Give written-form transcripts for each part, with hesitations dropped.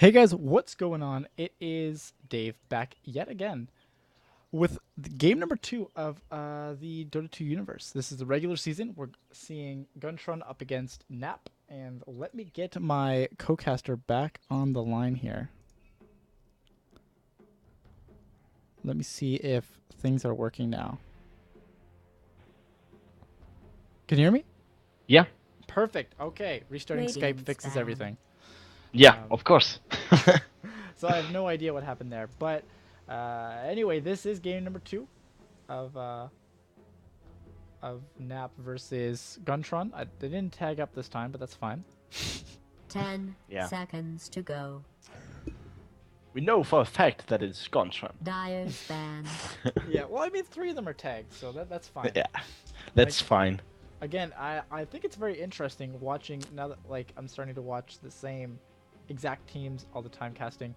Hey guys, what's going on? It is Dave back yet again with game number 2 of the Dota 2 universe. This is the regular season. We're seeing Gontron up against Nap, and let me get my co-caster back on the line here. Let me see if things are working now. Can you hear me? Yeah. Perfect. Okay, restarting Skype fixes everything. Yeah, of course. So I have no idea what happened there, but anyway, this is game number 2 of Nap versus Gontron. They didn't tag up this time, but that's fine. 10 Yeah. seconds to go. We know for a fact that it's Gontran. Dyer's ban. Yeah, well, I mean, 3 of them are tagged, so that's fine. Yeah, that's fine. Again, I think it's very interesting watching, now that, like, I'm starting to watch the same exact teams all the time casting.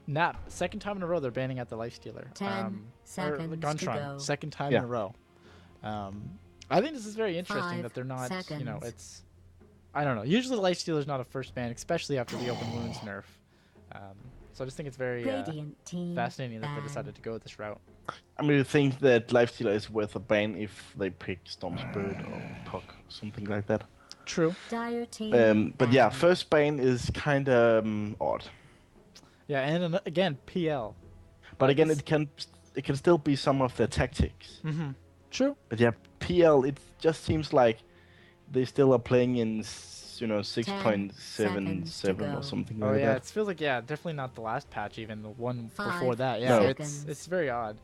Nap, second time in a row they're banning out the Lifestealer. 10 seconds to Gontron, go. second time in a row. I think this is very interesting that they're not, you know, it's... I don't know. Usually Lifestealer's not a first ban, especially after the Open Wounds nerf. So I just think it's very fascinating that they decided to go this route. I mean, I think that Lifestealer is worth a ban if they pick Storm Spirit or Puck, something like that. True. But yeah, first ban is kind of odd. Yeah, and again, PL. But again, it can still be some of their tactics. Mm-hmm. True. But yeah, PL, it just seems like they still are playing in, you know, 6.77 or something like that. Oh yeah, it feels like, yeah, definitely not the last patch, even the one before that. Yeah, No. it's very odd.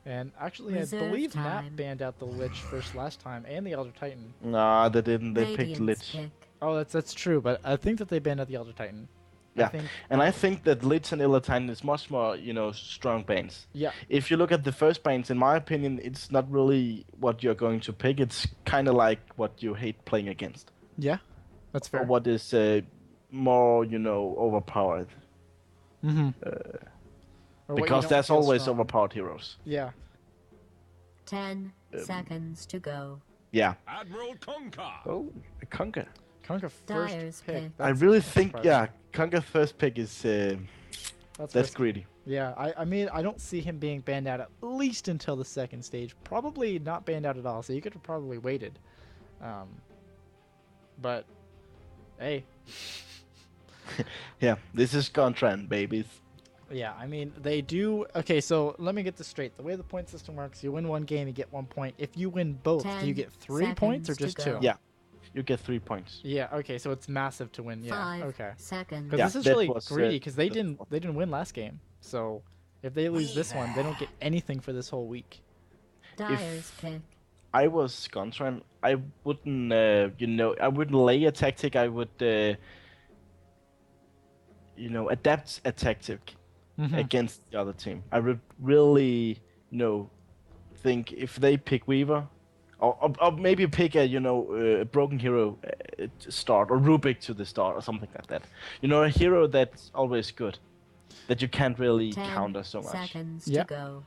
And actually, I believe Nap banned out the Lich first last time and the Elder Titan. Nah, they didn't. They picked Lich. Oh, that's true, but I think that they banned out the Elder Titan. Yeah, I think that Lich and Elder Titan is much more, you know, strong bans. Yeah. If you look at the first bans, in my opinion, it's not really what you're going to pick. It's kind of like what you hate playing against. Yeah, that's fair. Or what is more, you know, overpowered. Mm-hmm. Because there's always overpowered heroes. Yeah. 10 seconds to go. Yeah. Admiral Conker. Oh, Conker. Conker first pick. I really think, yeah, Conker first pick is that's greedy. Yeah, I mean, I don't see him being banned out at least until the second stage. Probably not banned out at all, so you could have probably waited. But, hey. Yeah, this is Gontran, babies. Yeah, I mean, they do... Okay, so let me get this straight. The way the point system works, you win one game, you get 1 point. If you win both, do you get 3 points or just 2? Yeah, you get 3 points. Yeah, okay, so it's massive to win. Yeah, okay. Seconds. Because this is really greedy, because they didn't win last game. So if they lose this one, they don't get anything for this whole week. Dyer's pick. I was Gontran, I wouldn't, you know, I wouldn't lay a tactic. I would, you know, adapt a tactic against the other team. I would really, you know, think if they pick Weaver, or maybe pick a, you know, a broken hero to start, or Rubik to the start, or something like that. You know, a hero that's always good, that you can't really counter so much. Seconds to go.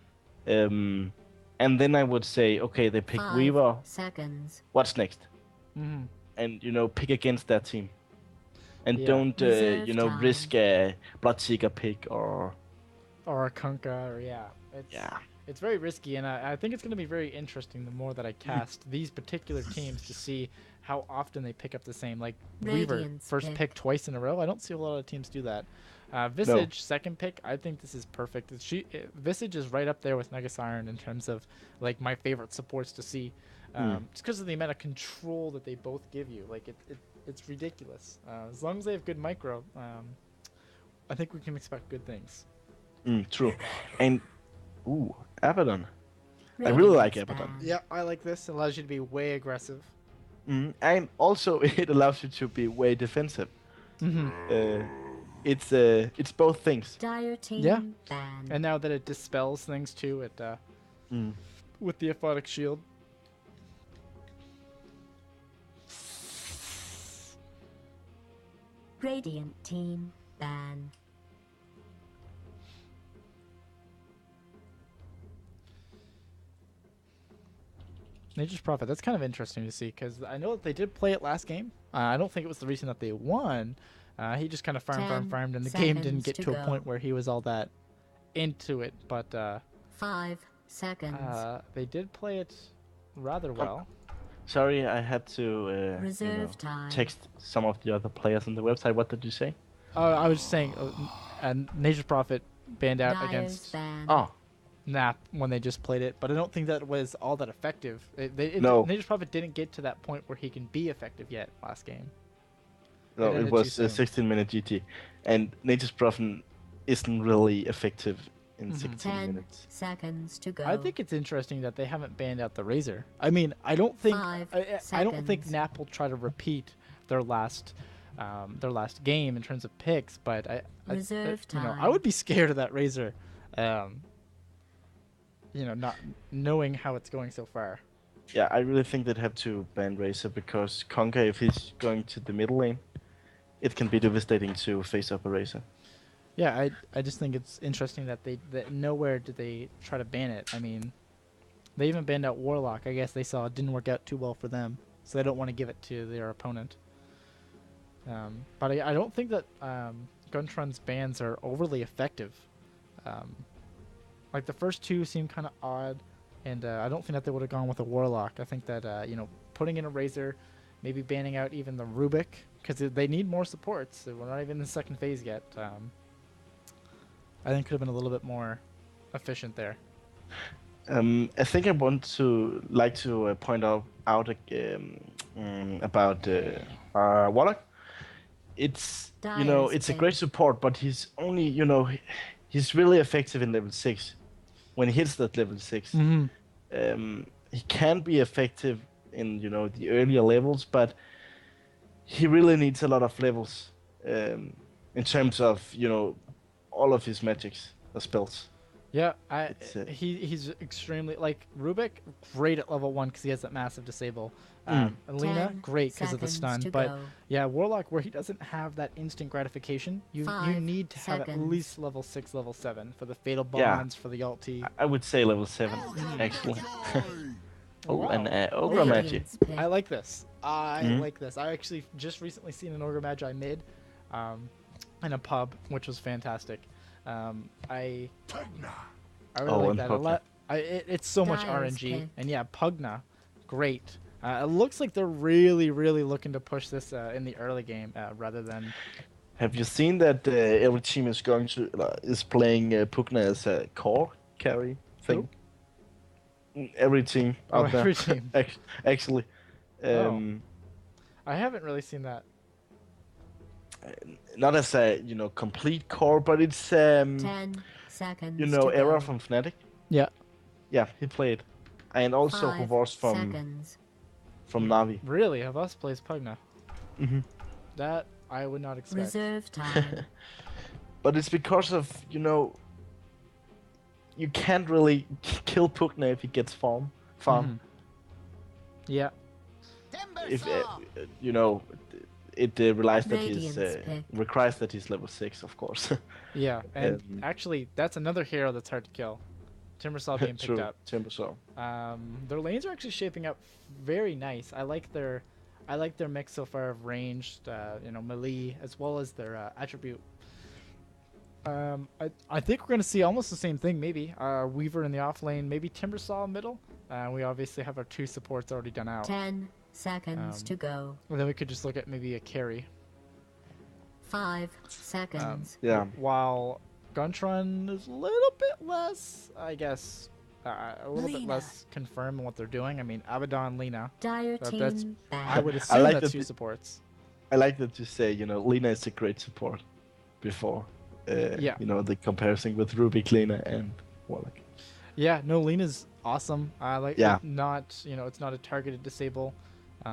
And then I would say, okay, they pick Weaver. Seconds. What's next? And, you know, pick against that team. And don't, you know, risk a Bloodseeker pick or a Kunkka, or it's very risky, and I think it's going to be very interesting the more that I cast these particular teams to see how often they pick up the same. Like Weaver, first pick twice in a row. I don't see a lot of teams do that. Visage, second pick. I think this is perfect. Visage is right up there with Negasiren in terms of like my favorite supports to see. Just because of the amount of control that they both give you. Like it's ridiculous. As long as they have good micro, I think we can expect good things. True. And Abaddon. I really like Abaddon. Yeah, I like this. It allows you to be way aggressive. And also it allows you to be way defensive. It's both things. Dire team ban. And now that it dispels things too, it with the Aphotic Shield. Radiant team ban. Nature's Prophet. That's kind of interesting to see because I know that they did play it last game. I don't think it was the reason that they won. He just kind of farmed, and the game didn't get to a point where he was all that into it. But 5 seconds. They did play it rather well. Sorry, I had to Time. text some of the other players on the website. What did you say? I was just saying, Nature's Prophet banned out Dyer's against ban. Nap when they just played it, but I don't think that was all that effective. No. Nature's Prophet didn't get to that point where he can be effective yet last game. No, it was a 16-minute GT, and Nature's Prophet isn't really effective in 16 10 minutes. seconds to go. I think it's interesting that they haven't banned out the Razor. I mean, I don't think 5 I don't think seconds. Nap will try to repeat their last game in terms of picks, but Reserve I time. would be scared of that Razor. Not knowing how it's going so far. Yeah, I really think they'd have to ban Razor because Conker, if he's going to the middle lane, it can be devastating to face up a Razor. Yeah, I just think it's interesting that that nowhere did they try to ban it. I mean, they even banned out Warlock. I guess they saw it didn't work out too well for them, so they don't want to give it to their opponent. But I don't think that Gontran's bans are overly effective. Like the first two seem kind of odd, and I don't think that they would have gone with a Warlock. I think that putting in a Razor, maybe banning out even the Rubik, because they need more supports. We're not even in the second phase yet. I think could have been a little bit more efficient there. I think I want to point out about Warlock. It's it's a great support, but he's only he's really effective in level 6. When he hits that level 6, he can be effective in the earlier levels, but he really needs a lot of levels in terms of all of his magics or spells. Yeah, he's extremely Rubik, great at level 1 because he has that massive disable. Alina, great because of the stun, but yeah, Warlock where he doesn't have that instant gratification, you need to have at least level 6, level 7 for the fatal bonds, for the ulti. I would say level 7 actually. And Ogre Magi. I like this. I like this. I actually just recently seen an Ogre Magi mid in a pub, which was fantastic. I really like that a lot. It's so much RNG, and yeah, Pugna, great. It looks like they're really, really looking to push this in the early game rather than. Have you seen that every team is playing Pugna as a core carry thing? Every team out there. Every team. Actually. I haven't really seen that. Not as a complete core, but it's 10 seconds. Era from Fnatic. Yeah. Yeah, he played, and also Havas from Navi. Really, Havas plays Pugna. That I would not expect. Reserve time. But it's because of you can't really kill Pugna if he gets farm. Yeah. If it requires that he's level 6, of course. Yeah, and actually, that's another hero that's hard to kill. Timbersaw being picked up. Timbersaw. Their lanes are actually shaping up very nice. I like their mix so far of ranged, melee, as well as their attribute. I think we're gonna see almost the same thing. Maybe Weaver in the off lane, maybe Timbersaw middle. We obviously have our 2 supports already done out. 10 seconds to go. And then we could just look at maybe a carry. 5 seconds. While Gontron is a little bit less, I guess, a little bit less confirmed in what they're doing. I mean, Abaddon, Lina. Dire team I would assume that's 2 supports. I like that you say, Lina is a great support before, the comparison with Rubik, Lina, and Warlock. Yeah, no, Lina's awesome. I like it's not a targeted disable.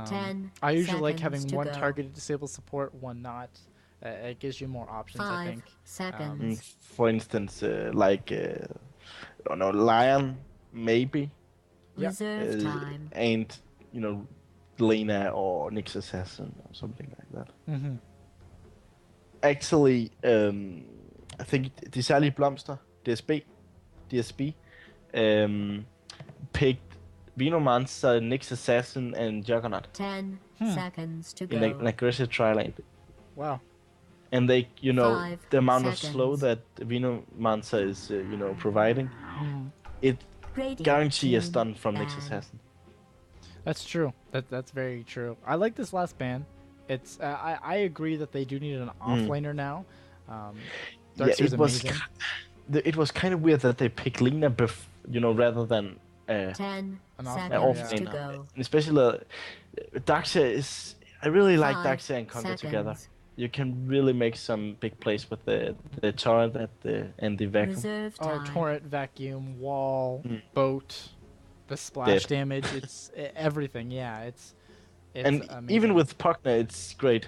10 I usually like having seconds one to go. targeted disable support, one not. It gives you more options, 5 I think. seconds. For instance, Lion, maybe. Reserve time. And, Lena or Nyx Assassin or something like that. Actually, I think De Særlige Blomster, DSB, picked Venomancer, Nyx Assassin, and Juggernaut 10 seconds to in an aggressive tri lane. Wow. And they, you know, 5 the amount of seconds. slow that Venomancer is, you know, providing, it Radiant guarantee a team stun from Nyx ban. Assassin. That's true. That's very true. I like this last ban. It's I agree that they do need an offlaner now. Darkseer's amazing. It was kind of weird that they picked Lina, you know, rather than 10 an seconds to offlaner. go. Especially Darkseer is. I really like 5 Darkseer and Conquer together. seconds. You can really make some big plays with the turret and the vacuum. Reserve Oh, time. torrent, vacuum, wall, boat, the splash damage. It's everything. Yeah, it's and amazing. even with Pugna, it's great.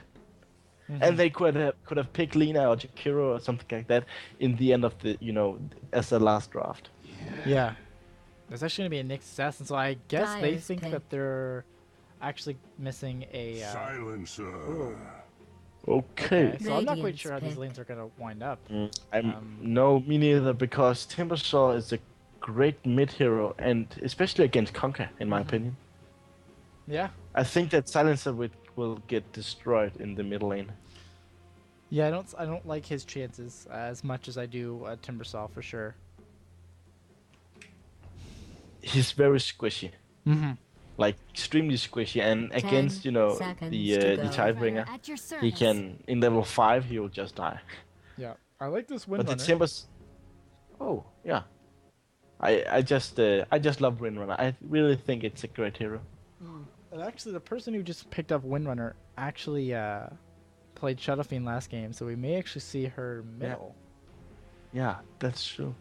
And they could have picked Lina or Jakiro or something like that in the end of the, you know, as the last draft. Yeah. There's actually gonna be a Nyx Assassin, so I guess they Dyer's think pick. that they're actually missing a. Silencer. Okay. So I'm not quite Radiant's sure how these pick. lanes are gonna wind up. No, me neither, because Timbersaw is a great mid hero, and especially against Conquer, in my opinion. Yeah. I think that Silencer will get destroyed in the middle lane. Yeah, I don't like his chances as much as I do Timbersaw for sure. He's very squishy. Like extremely squishy, and 10 against, you know, seconds the to go. Tidebringer, At your service. he can in level 5 he will just die. Yeah, I like this But the Windrunner. Timbers, oh yeah, I just love Windrunner. I really think it's a great hero. And actually, the person who just picked up Windrunner actually played Shadowfiend last game, so we may actually see her middle. Yeah, that's true.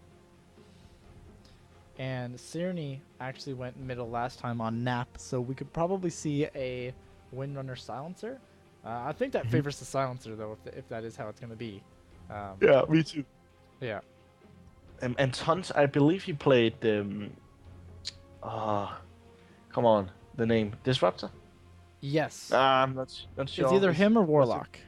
And Sirni actually went middle last time on Nap, so we could probably see a Windrunner Silencer. I think that favors the Silencer, though, if that is how it's going to be. Yeah, me too. Yeah. And Tons, I believe he played come on, the name Disruptor. Yes. I'm not sure. It's either him or Warlock.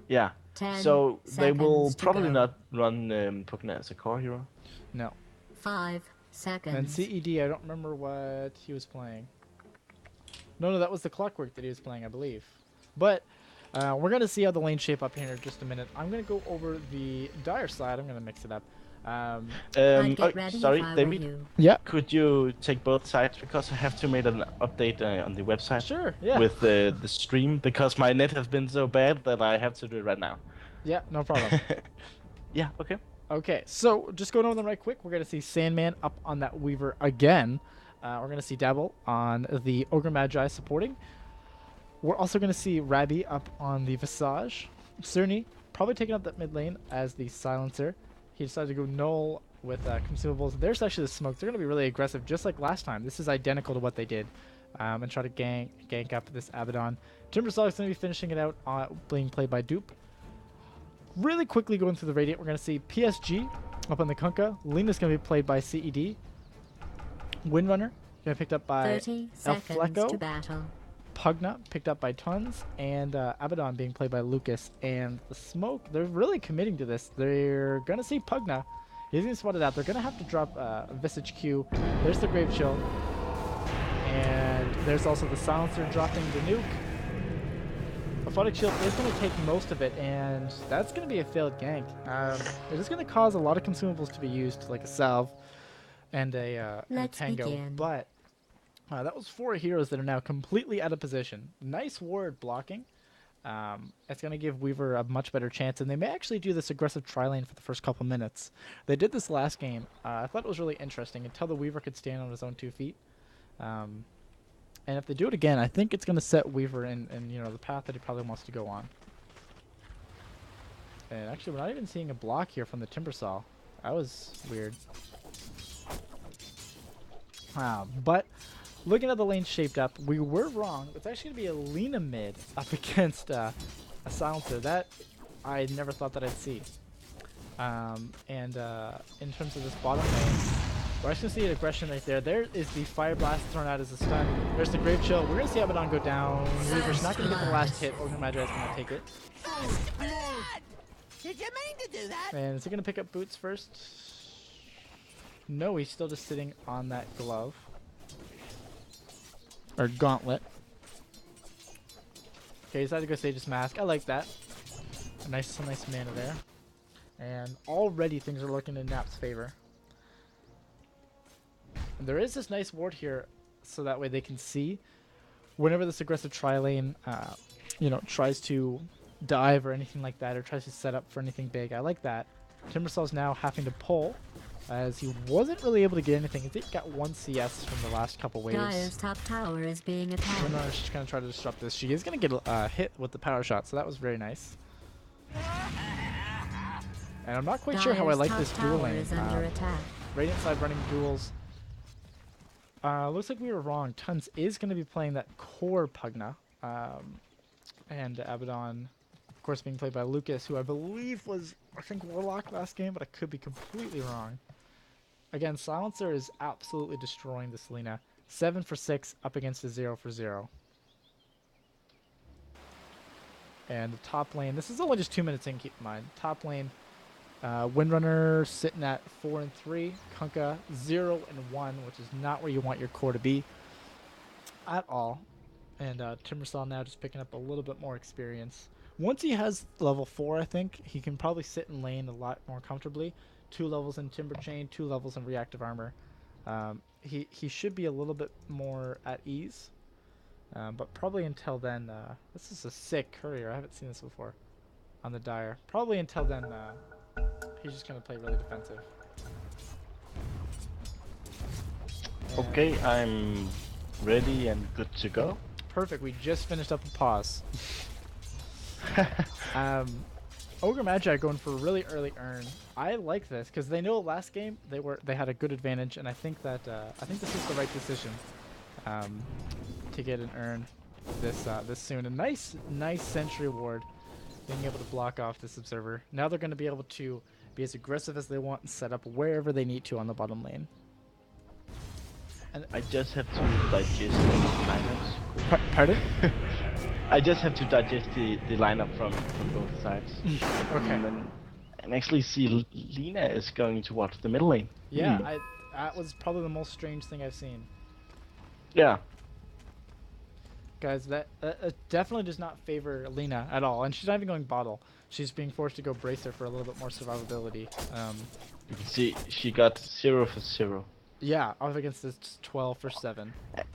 Yeah. 10 So they will seconds to probably go. not run Pugna as a core hero. No. 5 seconds. And CED, I don't remember what he was playing. No, that was the Clockwork that he was playing, I believe. But we're going to see how the lanes shape up here in just a minute. I'm going to go over the Dire side. I'm going to mix it up. I'd get ready sorry, if I were David. you. Yeah. Could you take both sides, because I have to make an update on the website. Sure, yeah. With the stream, because my net has been so bad that I have to do it right now. Yeah, no problem. Yeah. Okay. Okay, so just going over them right quick, we're going to see Sandman up on that Weaver again. We're going to see Dabble on the Ogre Magi supporting. We're also going to see Rabbi up on the Visage. Cerny probably taking up that mid lane as the Silencer. He decided to go Null with consumables. There's actually the smoke. They're going to be really aggressive, just like last time. This is identical to what they did. And try to gank up this Abaddon. Timbersaw is going to be finishing it out, being played by Dupe. Really quickly going through the Radiant, we're going to see PSG up on the Kunkka. Lena's going to be played by CED. Windrunner, going to be picked up by 30 seconds to Elfleco. battle. Pugna, picked up by Tons. And Abaddon being played by Lucas. And the Smoke, they're really committing to this. They're going to see Pugna. He's going to spot it out. They're going to have to drop Visage Q. There's the Grave Chill. And there's also the Silencer dropping the nuke. Aphotic Shield is going to take most of it, and that's going to be a failed gank. It is going to cause a lot of consumables to be used, like a salve and a Let's tango. begin. But that was 4 heroes that are now completely out of position. Nice ward blocking. It's going to give Weaver a much better chance, and they may actually do this aggressive tri-lane for the first couple minutes. They did this last game. I thought it was really interesting until the Weaver could stand on his own 2 feet. And if they do it again, I think it's going to set Weaver in the path that he probably wants to go on. And actually, we're not even seeing a block here from the Timbersaw. That was weird. But looking at the lane shaped up, we were wrong. It's actually going to be a Lina mid up against a Silencer. That I never thought that I'd see. In terms of this bottom lane, we're actually going to see an aggression right there. There is the Fire Blast thrown out as a stun. There's the Grave Chill. We're going to see Abaddon go down. Weaver's not going to get the last hit. Ogre Magi is going to take it. Did you mean to do that? And is he going to pick up boots first? No, he's still just sitting on that glove. Or gauntlet. Okay, he's had to go Sage's Mask. I like that. A nice mana there. And already things are looking in Nap's favor. And there is this nice ward here, so that way they can see whenever this aggressive tri-lane, tries to dive or anything like that, or tries to set up for anything big. I like that. Timbersaul's now having to pull, as he wasn't really able to get anything. I think he got 1 CS from the last couple waves. Dire's top tower is being attacked. Gontran is just going to try to disrupt this. She is going to get hit with the power shot, so that was very nice. And I'm not quite sure how I like this duel lane. Radiant side running duels. Looks like we were wrong. Tons is going to be playing that core Pugna. And Abaddon, of course, being played by Lucas, who I believe was, Warlock last game, but I could be completely wrong. Again, Silencer is absolutely destroying this Lina. 7 for 6 up against a 0 for 0. And the top lane, this is only just 2 minutes in, keep in mind. Top lane, Windrunner sitting at 4 and 3. Kunkka 0 and 1, which is not where you want your core to be at all. And Timbersaw now just picking up a little bit more experience. Once he has level 4, I think, he can probably sit in lane a lot more comfortably. 2 levels in Timber Chain, 2 levels in Reactive Armor. He should be a little bit more at ease. But probably until then, this is a sick courier. I haven't seen this before on the Dire. Probably until then, he's just going to play really defensive. Okay, I'm ready and good to go. Perfect. We just finished up a pause. Ogre Magi going for a really early earn. I like this because they know last game they had a good advantage, and I think that this is the right decision to get an earn this soon. A nice sentry ward, being able to block off this observer. Now they're going to be able to be as aggressive as they want and set up wherever they need to on the bottom lane. And I just have to digest the lineups. Pardon? I just have to digest the lineup from both sides. Okay. And actually see Lina is going to watch the middle lane. Yeah, that was probably the most strange thing I've seen. Yeah. Guys, that definitely does not favor Lina at all. And she's not even going bottle. She's being forced to go Bracer for a little bit more survivability. You can see she got 0 for 0. Yeah, off against this 12 for 7.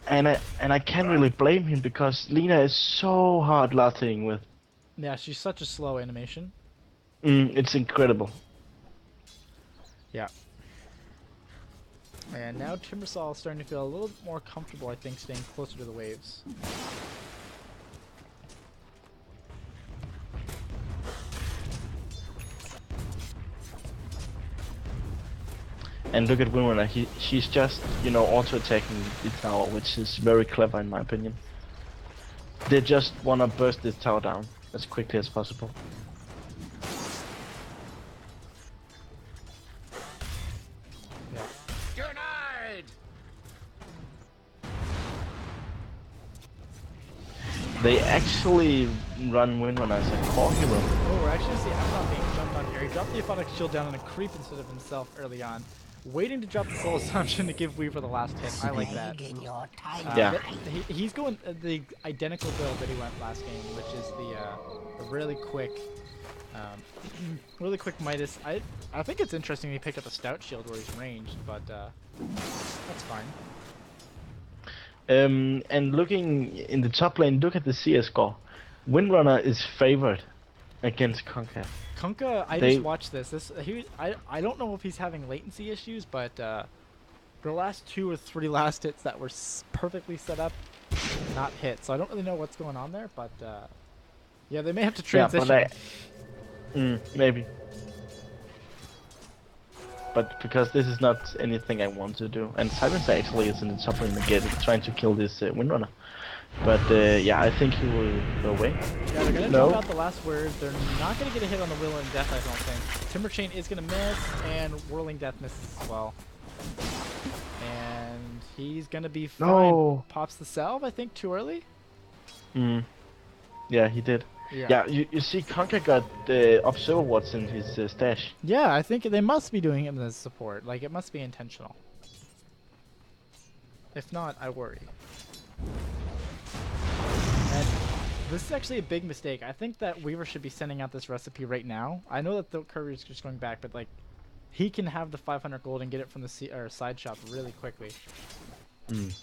And I can't really blame him because Lina is so hard latting with. Yeah, she's such a slow animation. It's incredible. Yeah. And now Timbersaw is starting to feel a little bit more comfortable, I think, staying closer to the waves. And look at Winrunner, she's just, auto-attacking the tower, which is very clever in my opinion. They just wanna burst this tower down as quickly as possible. Yeah. Denied! They actually run Winrunner as a core hero. Oh, we're actually seeing Abaddon being jumped on here. He dropped the Aphotic Shield down on a creep instead of himself early on. Waiting to drop the Soul Assumption to give Weaver the last hit. I like that. Yeah. He's going the identical build that he went last game, which is the really quick Midas. I think it's interesting he picked up a Stout Shield where he's ranged, but that's fine. And looking in the top lane, look at the CS score. Windrunner is favored against Kunkka. Kunkka, I just watched this. I don't know if he's having latency issues, but the last 2 or 3 last hits that were perfectly set up, not hit. So I don't really know what's going on there, but yeah, they may have to transition. Yeah, but maybe. But because this is not anything I want to do, and Silencer actually is in the top lane again, trying to kill this Windrunner. But yeah, I think he will go away. Yeah, they're gonna jump out the last word. They're not gonna get a hit on the Whirling Death, I don't think. Timber Chain is gonna miss, and Whirling Death misses as well. And he's gonna be fine. No. Pops the salve, I think, too early. Yeah, he did. Yeah, you see, Conker got Observer Watch in his stash. Yeah, I think they must be doing him as support. Like, it must be intentional. If not, I worry. And this is actually a big mistake. I think that Weaver should be sending out this recipe right now. I know that the courier's just going back, but like, he can have the 500 gold and get it from the side shop really quickly.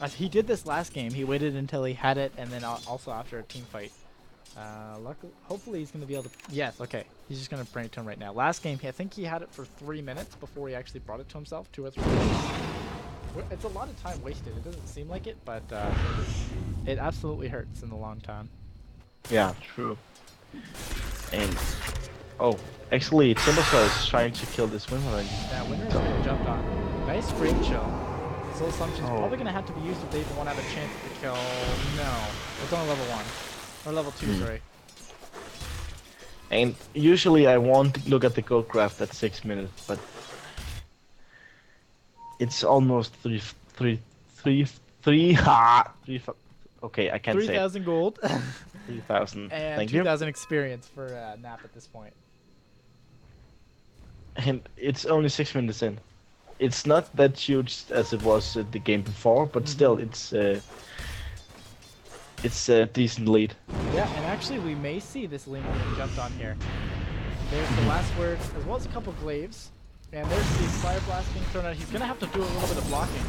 As he did this last game, he waited until he had it, and then also after a team fight. Luckily, hopefully he's gonna be able to. Yes, okay. He's just gonna bring it to him right now. Last game, I think he had it for 3 minutes before he actually brought it to himself. 2 or 3 minutes. It's a lot of time wasted. It doesn't seem like it, but it absolutely hurts in the long time. Yeah, true. And actually, Timbersaw is trying to kill this Winter. Yeah, Winter is getting jumped on. Nice frame chill. Soul Assumption's probably gonna have to be used if they even want to have a chance to kill. No, it's on level 1 or level 2. Sorry. And usually I won't look at the gold graph at 6 minutes, but it's almost three. Okay, I can't say. 3,000 gold. 3,000. And 2,000 experience for Nap at this point. And it's only 6 minutes in. It's not that huge as it was the game before, but still, it's a decent lead. Yeah, and actually we may see this lane getting jumped on here. There's the last word, as well as a couple glaives. And there's the fire blast being thrown out. He's gonna have to do a little bit of blocking.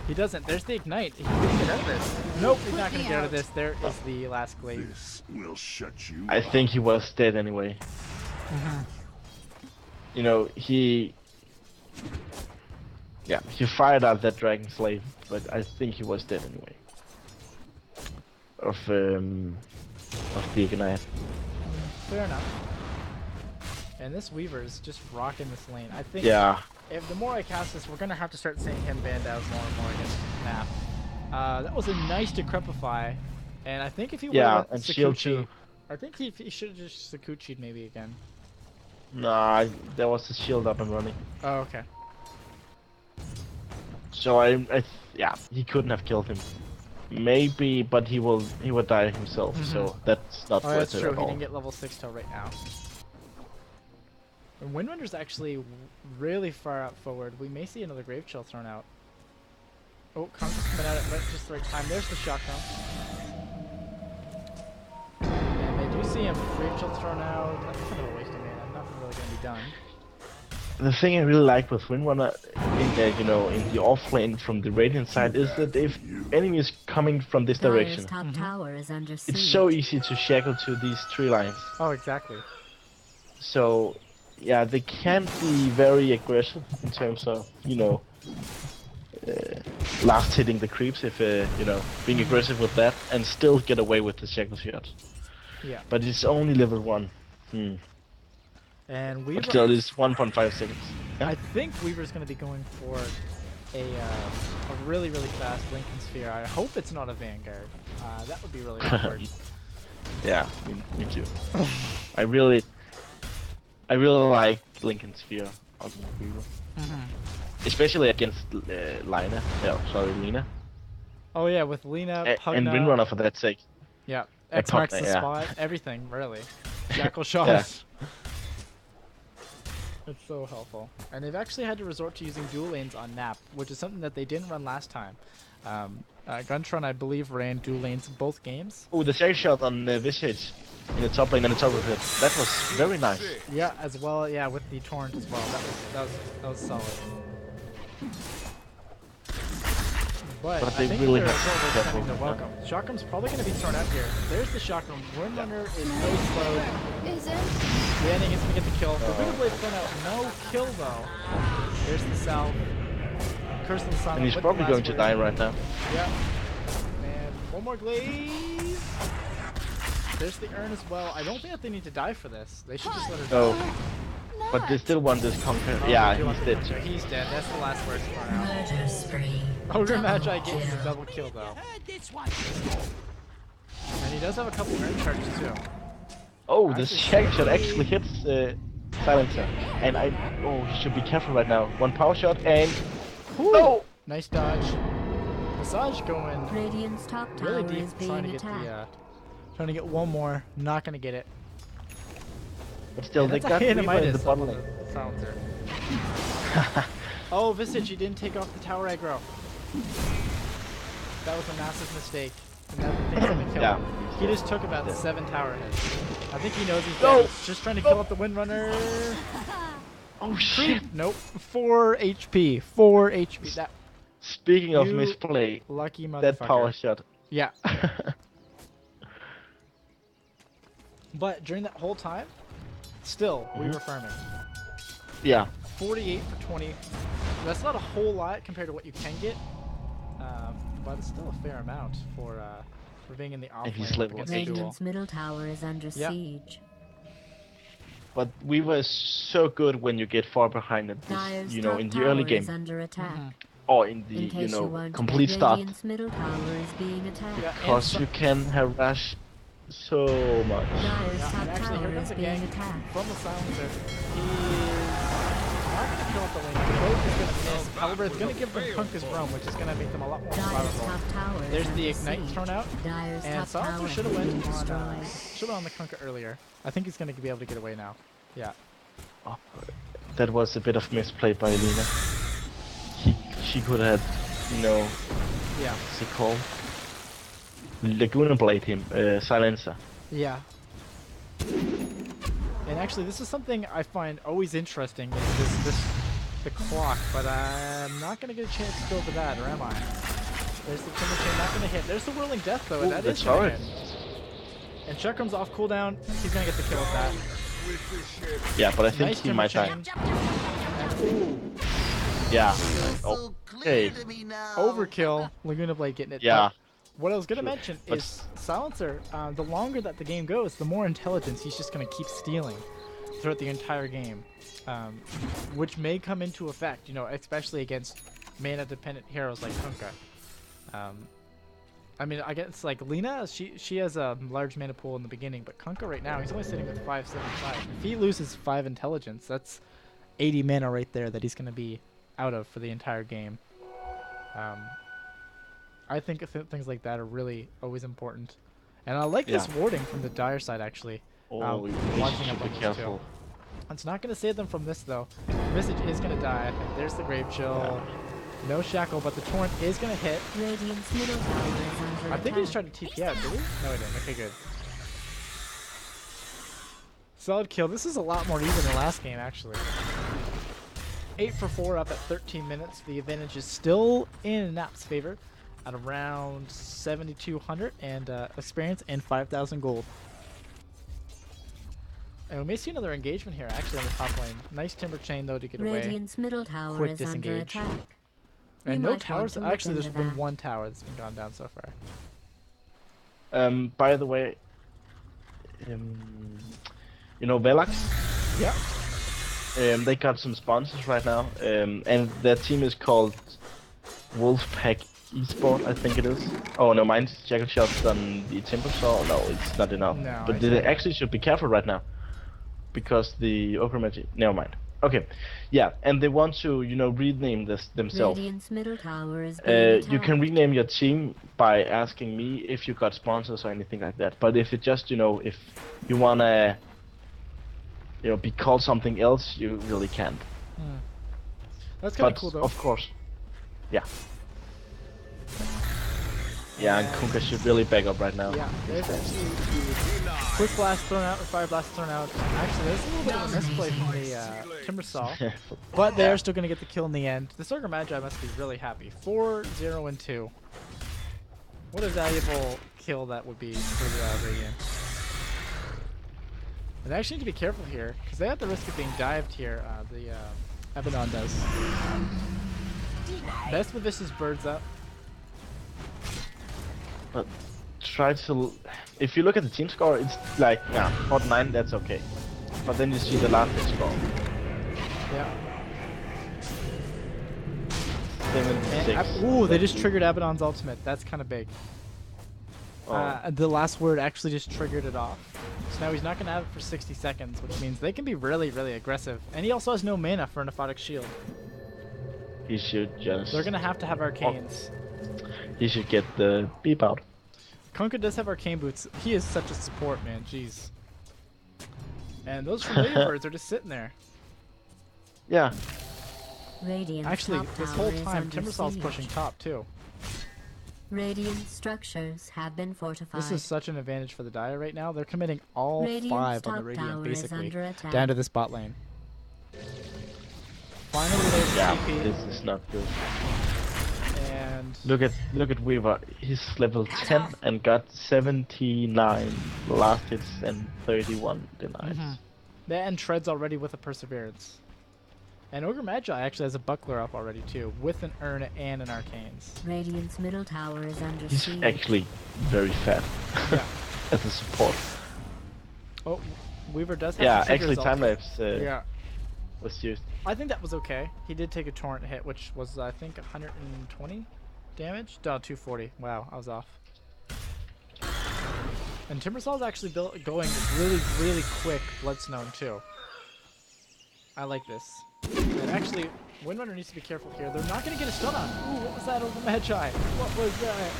He doesn't. There's the ignite. He's gonna get out of this. Nope, he's not gonna get out of this. There is the last glaive. This will shut you I think he was dead anyway. You know, he fired out that dragon slave, but I think he was dead anyway. Of the ignite. Fair enough. And this Weaver is just rocking this lane. I think if the more I cast this, we're gonna have to start seeing him bandouts more and more against Nap. That was a nice Decrepify, and I think if he would have and shield too. I think he should have just Sakuchi'd maybe again. Nah, there was a shield up and running. Oh, okay. So he couldn't have killed him. Maybe, but he would die himself. So that's not worth that's it true. at He all. didn't get level 6 till right now. And Windrunner's actually really far out forward. We may see another Grave Chill thrown out. Oh, Conker's coming out at just the right time. There's the shotgun. And they do see him. Grave Chill thrown out. That's kind of a waste of mana. Nothing really going to be done. The thing I really like with Windrunner in the off lane from the Radiant side is that if enemy is coming from this direction, Top tower is under siege. it's so easy to shackle to these tree lines. Oh, exactly. So, yeah, they can be very aggressive in terms of, last hitting the creeps if, being aggressive with that and still get away with the shackle shot. Yeah. But it's only level 1. And Weaver. But still, it's 1.5 seconds. Yeah. I think Weaver's going to be going for a really, really fast Lincoln Sphere. I hope it's not a Vanguard. That would be really awkward. Yeah, me too. I really like Lincoln Sphere on Weaver. Especially against Lina. Lina. Oh yeah, with Lina, Pugna, and Windrunner for that sake. Yeah, X marks the spot, everything, really. Shackle shots. It's so helpful. And they've actually had to resort to using dual lanes on Nap, which is something that they didn't run last time. Gontron, I believe, ran dual lanes in both games. Oh, the shackle shot on Visage in the top lane and the top of it. That was very nice. Yeah, as well, yeah, with the torrent as well. That was solid. But I they think really they're have to be careful. the welcome. Shotgun's probably going to be thrown out here. There's the Shotgun. Windrunner is so slow. Is it? The ending is going to get the kill. The Windblade thrown out. No kill though. There's the Salve. Curse and Silent. And he's probably going to die right now. Yeah. And one more glaze. There's the urn as well. I don't think that they need to die for this. They should just let her die. Oh. But they still want this conquer. Yeah, he's dead. He's dead. That's the last word thrown out. Murder spree. Ogre Magi gets the double kill though. And he does have a couple urn charges too. Oh, the shackle shot actually hits Silencer. And he should be careful right now. One power shot and... No! Nice dodge. Massage going Radiant's top really tower deep, is being trying to get attacked. trying to get one more. Not gonna get it. But still, they that's got a Weaver in the Hanamitis bottom on lane. the silencer. Oh, Visage, you didn't take off the tower aggro. That was a massive mistake. And that thing's gonna kill Yeah. him. He just took about 7 tower hits. I think he knows he's No! dead. He's just trying to kill up the Windrunner. Oh shit! Nope. 4 HP. 4 HP. That Speaking of You misplay, lucky motherfucker. that power shot. Yeah. But during that whole time, still, we were farming. Yeah. 48 for 20. That's not a whole lot compared to what you can get, but it's still a fair amount for being in the he's offlane level against a duel. Radiant's middle tower is under siege. But we were so good when you get far behind at this, Dire's you know, top in the tower early is game under attack. or in the, In you case you know, won't, complete start, Radiant's middle tower is being attacked. Yeah, and because you can harass so much. Dire's Yeah, top and actually, here tower comes is a being gang attacked. from the silencer. He's not going to kill up the lane. The boat is going to miss. However, it's going to give them Punka's Roam, which is going to make them a lot more Dire's powerful. top tower is There's under the Ignite siege. thrown out. Dire's And top Silencer tower should is have being went destroyed. on the Kunkka earlier. I think he's going to be able to get away now. Yeah. Oh, that was a bit of misplay by Lina. She could have, you know, Yeah. what's it called? Laguna Blade him, Silencer. Yeah. And actually, this is something I find always interesting, is the clock, but I'm not going to get a chance to go over that, or am I? There's the Timber Chain, not going to hit. There's the Whirling Death, though, and Ooh, that that's is going to right. hit. And Chakram's off cooldown. He's going to get the kill with that. Yeah, but I think Nice he Timber might die. Chain. And, ooh, Yeah. Oh, okay. overkill. Laguna Blade getting it. Yeah. But what I was going to Sure. mention But is Silencer, the longer that the game goes, the more intelligence he's just going to keep stealing throughout the entire game, which may come into effect, you know, especially against mana-dependent heroes like Kunkka. I mean, I guess like Lina, she has a large mana pool in the beginning, but Kunkka right now, he's only sitting with 575. If he loses 5 intelligence, that's 80 mana right there that he's going to be out of for the entire game. I think things like that are really always important. And I like this warding from the Dire side, actually. Oh, you watching should up be on those careful. two. It's not going to save them from this, though. Visage is going to die. There's the Grave Chill. No Shackle, but the Torrent is going to hit. Radiant's middle tower is under I think he was attack. trying to TP out, did he? No, he didn't. Okay, good. Solid kill. This is a lot more even than last game, actually. 8 for 4 up at 13 minutes. The advantage is still in Nap's favor at around 7,200 and experience and 5,000 gold. And we may see another engagement here, actually, on the top lane. Nice Timber Chain, though, to get away. Radiant's middle tower Quick is under disengage. attack. And You no might want towers. to look Actually, there's into been that. one tower that's been gone down so far. By the way, you know Velax? Yeah. They got some sponsors right now, and their team is called Wolfpack Esport, I think it is. Oh no, mine's Jackal Shots on the Timber Saw. No, it's not enough. No, but I they think- actually should be careful right now, because the Ogre Magic. Never mind. Okay, yeah, and they want to, you know, rename this themselves. Radiant's middle tower is being attacked. You can rename your team by asking me if you got sponsors or anything like that. But if it just, you know, if you wanna, you know, be called something else, you really can't. That's kind But of cool, though. of course, yeah. Yeah, and Kunkka should really back up right now. Yeah, there's actually Quick Blast thrown out, or Fire Blast thrown out. Actually, there's a little bit of a misplay from the Timber Saw, but they're still going to get the kill in the end. The Sorghum Magi must be really happy. 4-0 and 2. What a valuable kill that would be for the Radiant. And they actually need to be careful here, because they have the risk of being dived here. The Abaddon does. Best with this is birds up. But try to, if you look at the team score, it's like, yeah, 49, that's okay. But then you see the last score. Yeah. 7-6. Ooh, they just triggered Abaddon's ultimate. That's kind of big. The last word actually just triggered it off. So now he's not going to have it for 60 seconds, which means they can be really, really aggressive. And he also has no mana for an Aphotic Shield. He should just... They're going to have Arcanes. He should get the beep out. Kunkka does have Arcane Boots. He is such a support, man. Jeez. And those familiar birds are just sitting there. Yeah. Radiant's Actually, top this tower whole is time, under Timbersaul's siege. pushing top too. Radiant structures have been fortified. This is such an advantage for the Dire right now. They're committing all Radiant's 5 on the top Radiant, tower is basically, under attack. down to this bot lane. Finally, there's Yeah, TP. this is not good. And Look at Weaver. He's level 10 and got 79 last hits and 31 denies. that and Tread's already with a Perseverance. And Ogre Magi actually has a Buckler up already too, with an Urn and an Arcanes. Radiant's middle tower is under He's siege. actually very fat Yeah. as a support. Oh, Weaver does have Yeah, to trigger actually his ult. time-lapse Yeah. was used. I think that was okay. He did take a torrent hit, which was I think 120 damage. No, 240. Wow, I was off. And Timbersaul's actually going really quick Bloodstone too. I like this. And actually, Windrunner needs to be careful here. They're not going to get a stun on. Ooh, what was that over Magi? What was that?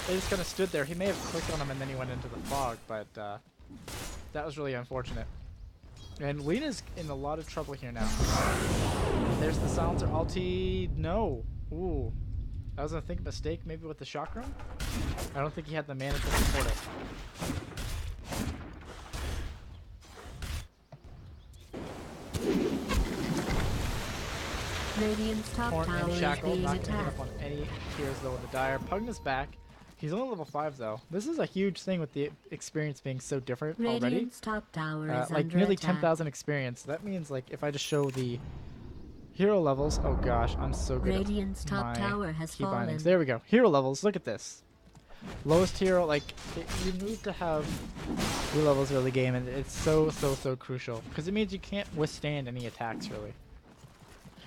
They just kind of stood there. He may have clicked on him and then he went into the fog, but that was really unfortunate. And Lena's in a lot of trouble here now. There's the silencer ulti. No. Ooh. I was gonna think a mistake maybe with the chakram. I don't think he had the mana to support it. Radiant's top Torrent tower and is Shackle, being not gonna hit attacked. up on any tiers though with the Dire. Pugna's back. He's only level 5 though. This is a huge thing with the experience being so different already. Radiant's top tower is Like under nearly attack. 10,000 experience. That means like if I just show the hero levels. Oh gosh, I'm so good Radiant's at top my tower has key fallen. bindings. There we go. Hero levels. Look at this. Lowest hero, like you need to have hero levels early game, and it's so crucial because it means you can't withstand any attacks really.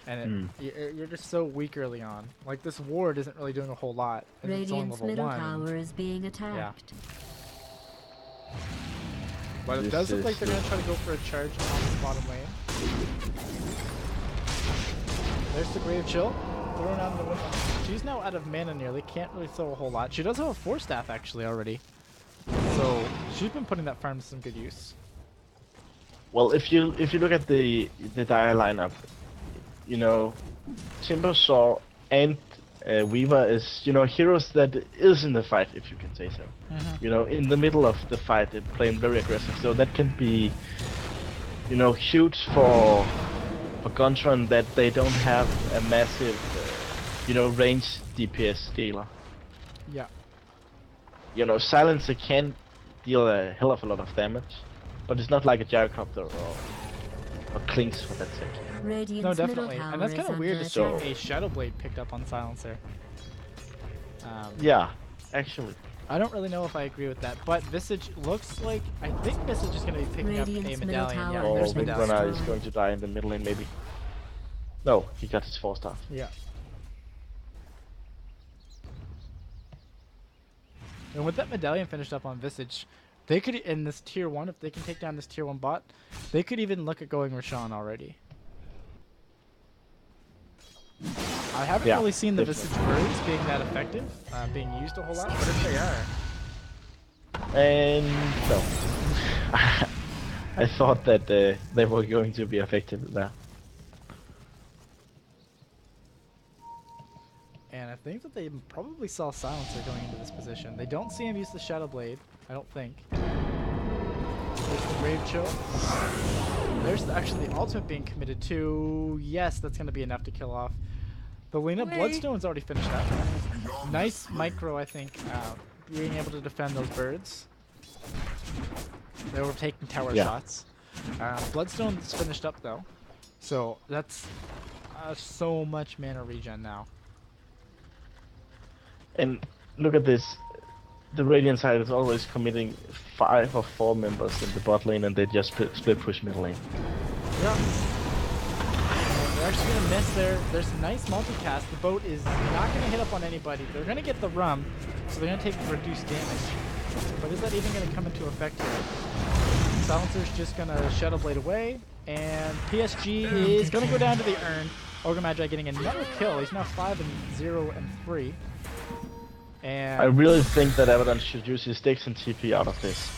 And you're just so weak early on. Like this ward isn't really doing a whole lot. And it's only Radiant's level middle 1. tower is being attacked. But it This does look is like they're gonna try to go for a charge on this bottom lane. There's the Grave Chill. Throwing out the wind. She's now out of mana nearly. Can't really throw a whole lot. She does have a Force Staff actually already. So she's been putting that farm to some good use. Well, if you look at the Dire lineup, you know, Timbersaw and Weaver is, you know, heroes that is in the fight, if you can say so. You know, in the middle of the fight, they're playing very aggressive. So that can be, you know, huge for Gontron that they don't have a massive, you know, range DPS scaler. Yeah. You know, Silencer can deal a hell of a lot of damage, but it's not like a Gyrocopter or Clinks for that sake. Radiant's No, middle definitely. tower And that's is kind of weird under to see attack. a Shadow Blade picked up on Silencer. Yeah, actually. I don't really know if I agree with that, but Visage looks like I think Visage is going to be picking up a Radiant's middle medallion. Yeah, tower Oh, there's been medallion. Windrunner is destroyed. going to die in the middle lane, maybe. No, he got his 4-star. Yeah. And with that medallion finished up on Visage, they could, in this tier 1, if they can take down this tier 1 bot, they could even look at going Roshan already. I haven't Yeah, really seen the definitely. Visage birds being that effective, being used a whole lot, but if they are, And no. I thought that they were going to be effective there. and I think that they probably saw Silencer going into this position. They don't see him use the Shadow Blade, I don't think. There's the Grave Chill. There's actually the ultimate being committed to. Yes, that's going to be enough to kill off. The Lena Bloodstone's already finished up. Nice micro, I think, being able to defend those birds. They were taking tower shots. Bloodstone's finished up though, so that's so much mana regen now. And look at this. The Radiant side is always committing 5 or 4 members in the bot lane and they just split push mid lane. Yeah. They're actually going to miss there. There's a nice multicast. The boat is not going to hit up on anybody. They're going to get the rum, so they're going to take reduced damage. But is that even going to come into effect here? Silencer's just going to Shadow Blade away, and PSG is going to go down to the urn. Ogre Magi getting another kill. He's now 5 and 0 and 3. And I really think that Abaddon should use his Sticks and TP out of this.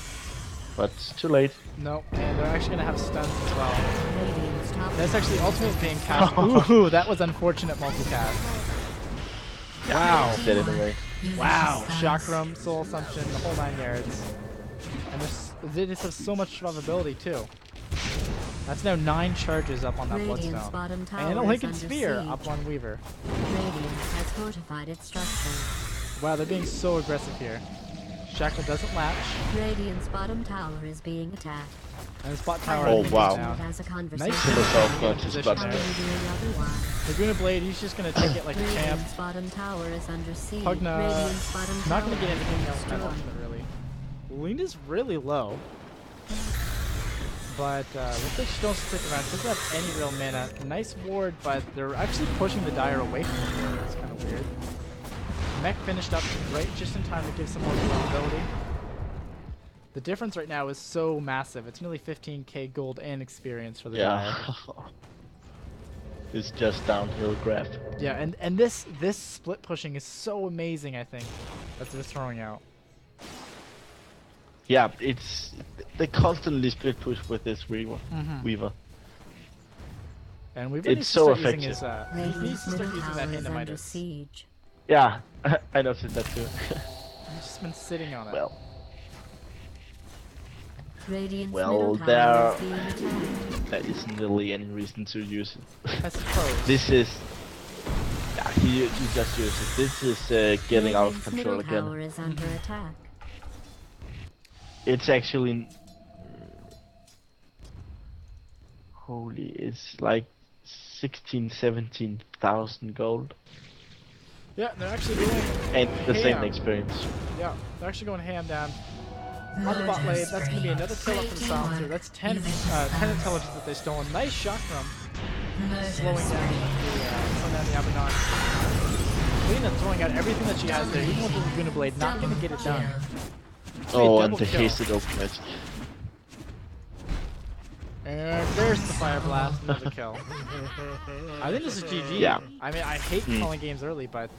but too late. No, and they're actually gonna have stuns as well. Radiant's top That's actually ultimate being cast. Ooh, that was unfortunate multicast. Wow. Dead in the way. Wow. Chakram, Soul Assumption, the whole 9 yards. And they just have so much survivability too. That's now 9 charges up on that Radiant's Bloodstone. bottom tower And a is Lincoln under Sphere siege. up on Weaver. Radiant has fortified its structure. Wow, they're being so aggressive here. Shackle doesn't latch. Radiant's bottom tower is being attacked. And the spot tower Oh, I think, is wow. down. Has a Nice conversation. Timbersaw got his position butt. there. Doing otherwise. Laguna Blade, he's just gonna take it like a champ. Radiant's bottom tower is under siege. Pugna, Radiant's bottom not tower gonna get anything is else in that destroyed. ultimate really. Lena's really low. But looks like she don't stick around. She doesn't have any real mana. Nice ward, but they're actually pushing the Dire away from the ward. It's kind of weird. Mech finished up right just in time to give some more survivability. The difference right now is so massive. It's nearly 15k gold and experience for the Dire. It's just downhill graph. Yeah, and this split pushing is so amazing, I think, that they're throwing out. Yeah, they constantly split push with this Weaver. And we've It's so using effective. his, he Radiant's needs to start middle using that tower hand is to under Midas. siege. Yeah, I noticed that too. He's just been sitting on it. Well, Radiant's Well, middle tower there- is being attacked. there isn't really any reason to use it. I suppose. This is... Yeah, he just used it. This is getting out of Radiant's control middle tower again. is under attack. It's actually... Holy, it's like 17,000 gold. Yeah, they're actually going And the same ham. experience. Yeah, they're actually going ham down. On the bot lane, that's going to be another kill up for the Silencer. That's 10 intelligence that they stole. Nice chakram. Slowing down the Abaddon. Lena throwing out everything that she has there, even with the Laguna Blade, not going to get it done. Oh, and double the kill. hasted ultimate. And there's the Fire Blast, another kill. I think this is GG. Yeah. I mean, I hate calling games early, but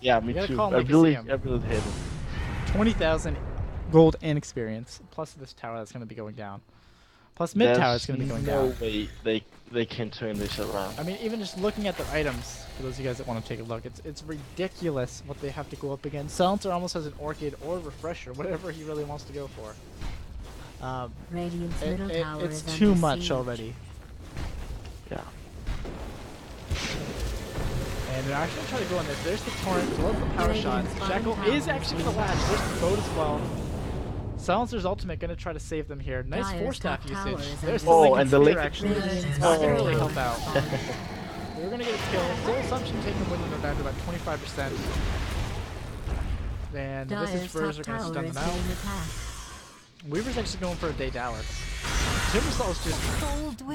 Yeah, me You gotta too. call him I like you really see him. hate it. 20,000 gold and experience, plus this tower that's going to be going down. Plus mid tower is going to be going no down. way they can turn this around. I mean, even just looking at their items, for those of you guys that want to take a look, it's ridiculous what they have to go up against. Silencer almost has an Orchid or Refresher, whatever he really wants to go for. Radiant's middle tower It's is too under much siege. already. Yeah. And they're actually going to try to go on this. There's the Torrent, so the power shot. Radiant's Shackle bottom is tower actually is going to latch. being There's the boat as well. Silencer's ultimate going to try to save them here. Nice Dire's Force Staff top tower usage. is There's the under Lincoln and the Spear Lincoln- actually. Radiant's Not going to bottom really tower help out. is falling. We're going to get a kill. Full Assumption taking win them down to about 25%. And the Visage Dire's Spurs are top going to tower stun is them out. being attacked. Weaver's actually going for a Day Dallas. Timbersaws just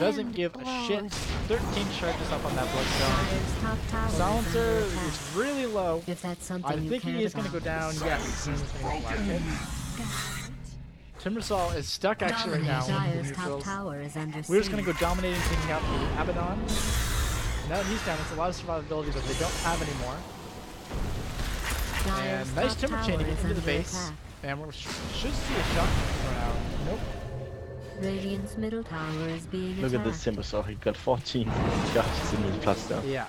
doesn't give a shit. 13 charges up on that Bloodstone. Dire's top tower Silencer is under is attack. really low. If that's something I you think he cared is going to go about. down. Yes, he's going to get Timbersaw is stuck actually right now. with the Dire's top neutrals. tower is under We're just going siege. to go dominating, taking out the Abaddon. Now that he's down, it's a lot of survivability that they don't have anymore. Dire's And nice top timber tower chaining is into the under base. attack. And we should see a shot thrown out. Nope. Radiant's middle tower is being Look at attacked. this Timbersaw. He got 14 shots in his plus down. Yeah.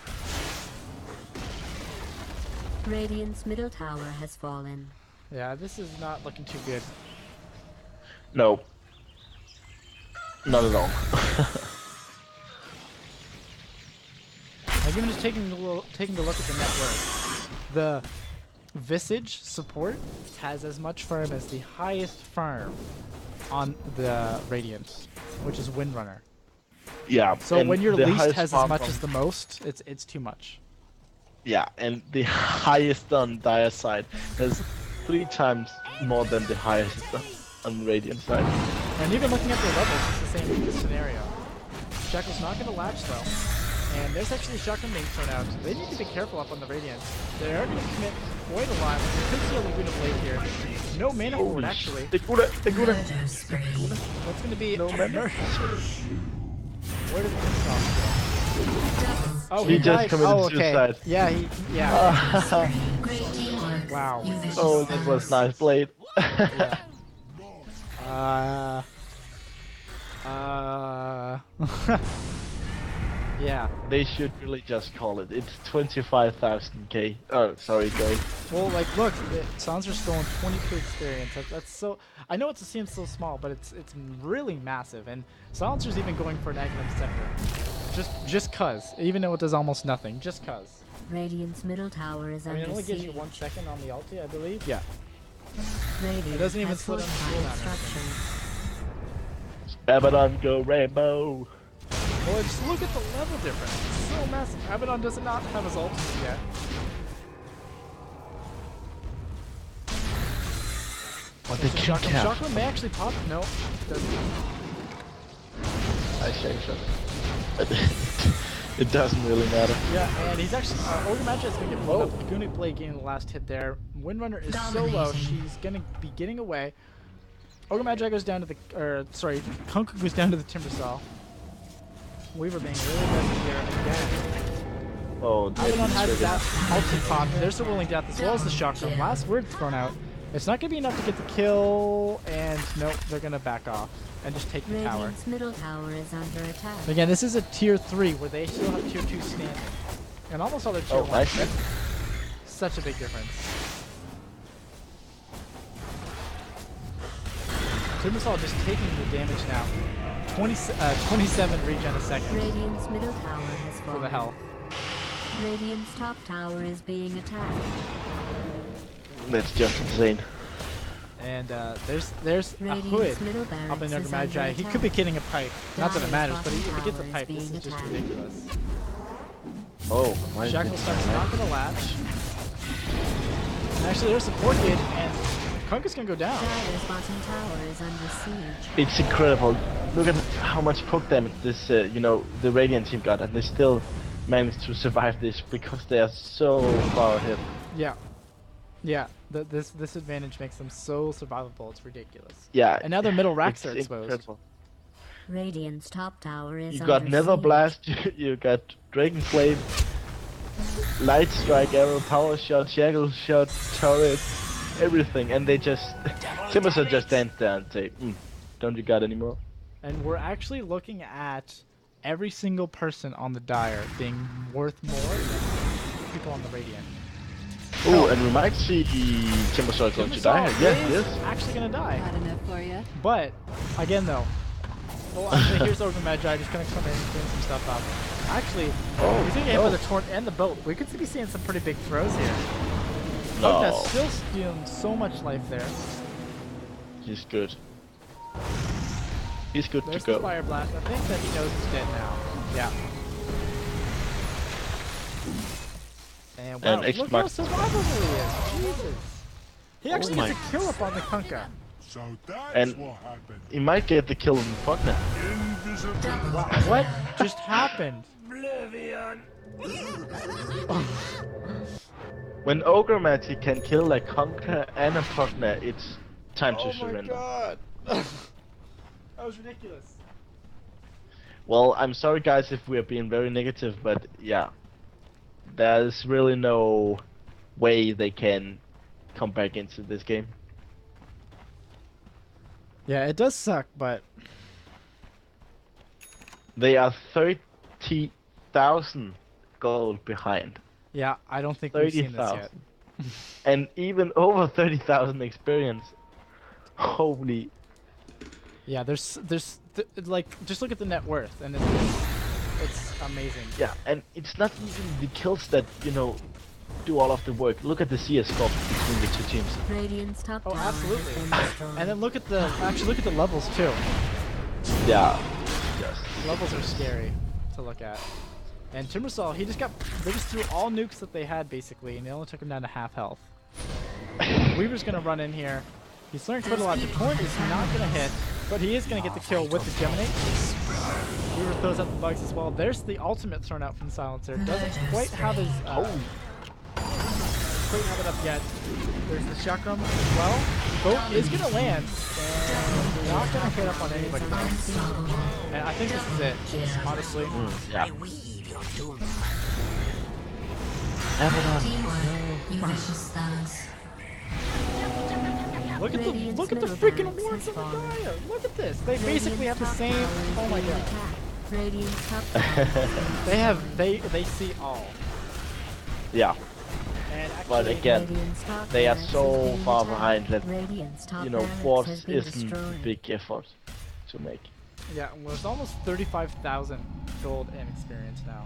Radiant's middle tower has fallen. Yeah, this is not looking too good. No. Not at all. Like even just taking a look at the net worth, the Visage support has as much farm as the highest farm on the Radiant, which is Windrunner. Yeah. So and when your the least highest has as farm much from- as the most, it's too much. Yeah, and the highest on Dire side has 3 times more than the highest on Radiant side. And even looking at their levels, it's the same scenario. Shackle's not going to latch though. And there's actually a shotgun being thrown out. They need to be careful up on the Radiant. They are going to commit quite a lot. They could see a Laguna Blade here. No mana forward actually. The Guna. That's going to be No mana. Where did this go? Oh, He just died. committed Oh, okay. suicide. Yeah, yeah. Wow. Oh, that was nice blade. Yeah. Yeah. They should really just call it. It's 25,000k. Oh, sorry, Gray. Well, like, look, Silencer's stolen 22 experience. That's so. I know it seems so small, but it's really massive. And Silencer's even going for an Agnum Scepter, just cause. Even though it does almost nothing, just cause. Radiant's middle tower is under it only gives you siege. 1 second on the ulti, I believe. Yeah. Radiant It doesn't even has split on the fortified cooldown or structures. Abaddon, go Rainbow. Well, just look at the level difference. It's so massive. Abaddon does not have his ultimate yet. What they can Chakram. cap. Chakram may actually pop. No, doesn't. I say so. It doesn't really matter. Yeah, and he's actually Ogre Magi is gonna get blown up. Guni Blade getting the last hit there. Windrunner is so low, she's gonna be getting away. Ogre Magi goes down to the, sorry, Kunkka goes down to the Timbersaw. Weaver being really aggressive here again. Oh, Abaddon has that ulti pop. There's the Whirling Death as well as the Chakram. Last word thrown out. It's not gonna be enough to get the kill, and nope, they're gonna back off and just take the tower. Radiant's middle tower is under attack. Again, this is a tier 3 where they still have tier 2 standing. And almost all their tier 1. Nice. Such a big difference. Timbersaw just taking the damage now. 27 regen a second Radiant's middle tower has for fallen. the health. Radiant's top tower is being attacked. That's just insane. And there's a Radiant's hood middle up barracks in is Ogre Magi. under He attack. could be getting a pipe. Not that it Dyer's matters, but bottom if he gets a tower pipe, is this being is just attacked. ridiculous. Oh, my Shackle goodness. Stuff's not gonna latch. And actually, there's support kid, and Kunkka's gonna go down. Dyer's bottom tower is under siege. It's incredible. Look at how much poke damage this, the Radiant team got, and they still managed to survive this because they are so far ahead. Yeah. Yeah. This advantage makes them so survivable. It's ridiculous. Yeah. And now their middle racks it's are exposed. incredible. Radiant's top tower is You under got Nether siege. Blast, you got Dragon Flame, Light Strike, Arrow, Power Shot, Shackle Shot, Turret, everything, and they just Timbersaw just stand there and say, don't you got any more? And we're actually looking at every single person on the Dire being worth more than people on the Radiant. Oh, and we might see Timbersaw going to die. Yes, is yes. actually gonna die. Not enough for you. But again, though, well, actually, here's Ogre Magi just gonna come in and clean some stuff up. Actually, he's gonna get hit with the Torrent and the boat. We could be seeing some pretty big throws here. No, That's still stealing so much life there. he's good. He's good There's to the go. Fire Blast. I think that he knows he's dead now. Yeah. And wow, And X look how marks- survivable he is. Jesus. He actually my gets a kill up on the Kunkka. So that's And what happened. he might get the kill in Fogner. Invisible. Wow, what just happened? When Ogre Magic can kill a Conquer and a Fogner, it's time to surrender. God. That was ridiculous. Well, I'm sorry guys if we are being very negative, but yeah. There's really no way they can come back into this game. Yeah, it does suck, but They are 30,000 gold behind. yeah, I don't think we've seen this yet. 30,000. And even over 30,000 experience. Holy. Yeah, like, just look at the net worth, and it's amazing. Yeah, and it's not even the kills that, do all of the work. Look at the CS score between the two teams. Radiant's top Oh, tower absolutely. has been destroyed. And then look at the levels too. Yeah. Yes. Levels are scary to look at. And Timbersaw, they just threw all nukes that they had basically, and they only took him down to half health. Weaver's gonna run in here. He's learned quite a lot. The Torrent is not gonna hit, but he is gonna get the kill with the Geminate. Weaver throws out the bugs as well. There's the ultimate thrown out from Silencer. Doesn't quite have his quite have it up yet. There's the Chakram as well. Boat is gonna land, and not gonna hit up on anybody. And I think this is it, honestly. Yeah. You vicious thugs. Look at the freaking wards on the Gaia. Look at this. They basically have the same. Oh my god. They see all. Yeah. And actually, But again, they are so far behind that, you know, wards isn't a big effort to make. yeah, well, it's almost 35,000 gold and experience now.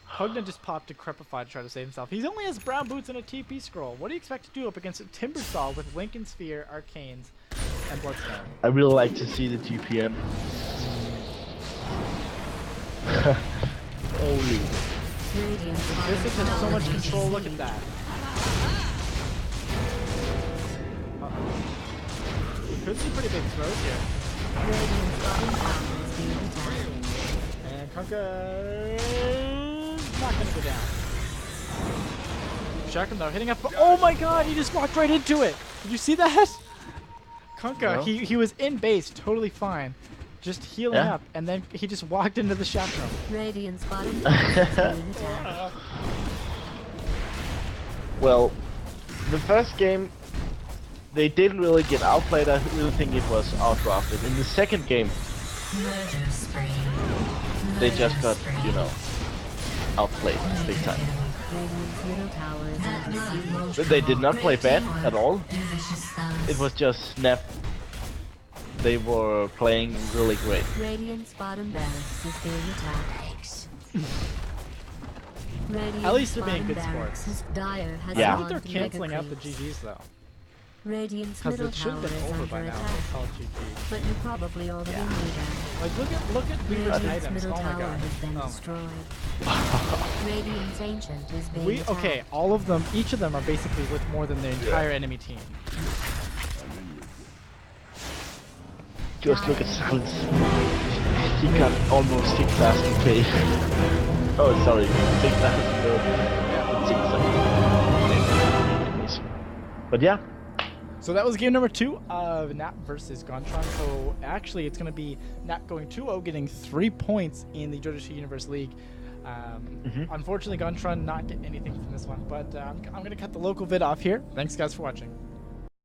Hugna just popped Decrepify to try to save himself. He only has brown boots and a TP scroll. What do you expect to do up against a Timbersaw with Lincoln Sphere, Arcanes, and Bloodstone? I really like to see the GPM. Holy. This has so much control. Look at that. He could see pretty big throws here. And Kunkka's not gonna go down. Shackram though, hitting up. Oh my god, he just walked right into it. Did you see that? Kunkka, No. he was in base, totally fine. Just healing up, and then he just walked into the Shackram. Radiant's bottom tower is being attacked. Well, the first game, they didn't really get outplayed. I really think it was outdrafted. In the second game, they just got, you know, outplayed big time. Radiant's middle tower is under siege. But they did not play bad at all. It was just Snap. They were playing really great. Radiant's bottom barracks is being attacked. At least they're being good sports. Dire has Yeah. I think they're launched mega canceling out the creeps. GGs though. Radiant's Because middle it should tower have been is over by under now. attack. It's called GG. But you probably already Yeah. knew that. Like look at Weaver's Radiant's items. middle Oh my tower god. has been Oh my destroyed. Radiant's ancient is being attacked. okay, all of them, each of them are basically worth more than the entire enemy team. Just look at Silence. He got almost 6,000k. Oh, sorry, 6,000 gold. But yeah. So that was game number 2 of Nap versus Gontron. So actually, it's going to be Nap going 2-0, getting 3 points in the Dota 2 Universe League. Unfortunately, Gontron not getting anything from this one. But I'm going to cut the local vid off here. Thanks, guys, for watching.